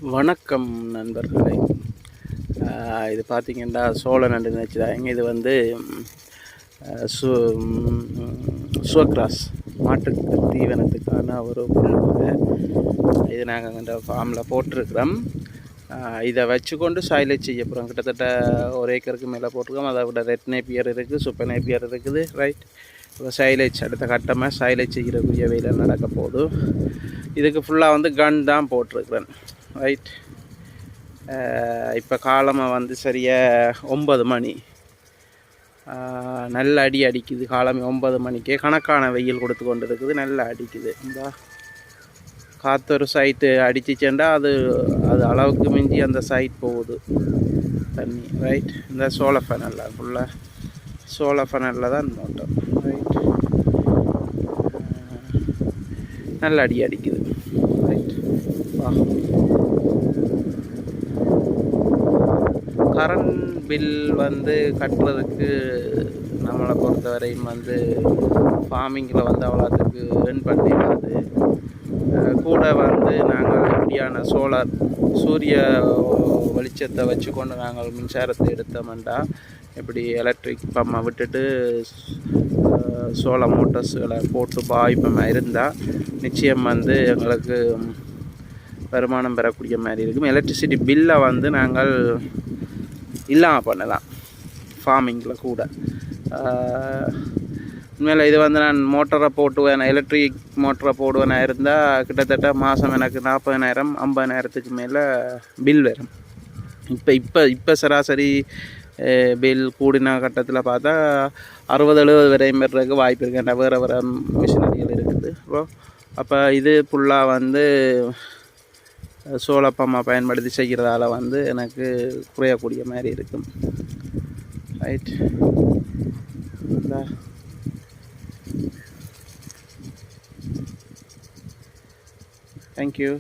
வணக்கம் நண்பர்களே. இது பார்த்திங்கன்னா சோள நண்டு நினச்சிதாங்க. இது வந்து சுவக்ராஸ் மாட்டுக்கு தீவனத்துக்கான ஒரு புல்லுங்க. இது நாங்கள் இந்த ஃபார்மில் போட்டிருக்கிறோம். இதை வச்சுக்கொண்டு சைலேஜ் செய்ய போகிறோம். கிட்டத்தட்ட 1 ஏக்கருக்கு மேலே போட்டிருக்கோம். அதை விட ரெட் நேப்பியர் இருக்குது, சூப்பர் நேப்பியர் இருக்குது. ரைட், இப்போ சைலேஜ் அடுத்த கட்டமாக சைலேஜ் செய்கிறக்கூடிய வேலை நடக்க போகுது. இதுக்கு ஃபுல்லாக வந்து கன் தான் போட்டிருக்கிறேன். ரைட், இப்போ காலமாக வந்து சரியாக 9 மணி. நல்ல அடி அடிக்குது. காலமே 9 மணிக்கே கணக்கான வெயில் கொடுத்து கொண்டு இருக்குது. நல்லா அடிக்குது. இந்த காற்று ஒரு சைட்டு அடிச்சிச்சேண்டா அது அளவுக்கு மிஞ்சி அந்த சைட் போகுது தண்ணி. ரைட், இந்த சோலார் ஃபேனலில் ஃபுல்லாக சோலார் ஃபேனலில் தான் மோட்டர். ரைட், நல்ல அடி அடிக்குது. ரைட், வா. கரண்ட் பில் வந்து கட்டுறதுக்கு நம்மளை பொறுத்தவரையும் வந்து ஃபார்மிங்கில் வந்து அவ்வளோத்துக்கு ஏர்ன் பண்ணிடாது. கூட வந்து நாங்கள் இப்படியான சோலார் சூரிய வெளிச்சத்தை வச்சு கொண்டு நாங்கள் மின்சாரத்தை எடுத்தோம்னா இப்படி எலக்ட்ரிக் பம்மை விட்டுட்டு சோலார் மோட்டர்ஸுகளை போட்டு பாய்ப்பமாக இருந்தால் நிச்சயம் வந்து எங்களுக்கு வருமானம் பெறக்கூடிய மாதிரி இருக்கும். எலக்ட்ரிசிட்டி பில்லை வந்து நாங்கள் இல்லாமல் பண்ணலாம் ஃபார்மிங்கில் கூட. உண்மையில் இது வந்து நான் மோட்டரை போட்டுவேன், எலக்ட்ரிக் மோட்டரை போடுவேன் இருந்தால் கிட்டத்தட்ட மாதம் எனக்கு 40,000 50,000க்கு மேலே பில் வரும். இப்போ சராசரி பில் கூடின கட்டத்தில் பார்த்தா 60-70 வரையும் பெறதுக்கு வாய்ப்பு இருக்குது. வேறு மிஷினரிகள் இருக்குது. அப்போ இது ஃபுல்லாக வந்து சோலார் பம்மை பயன்படுத்தி செய்கிறதால வந்து எனக்கு குறையக்கூடிய மாதிரி இருக்கும். Right, thank you.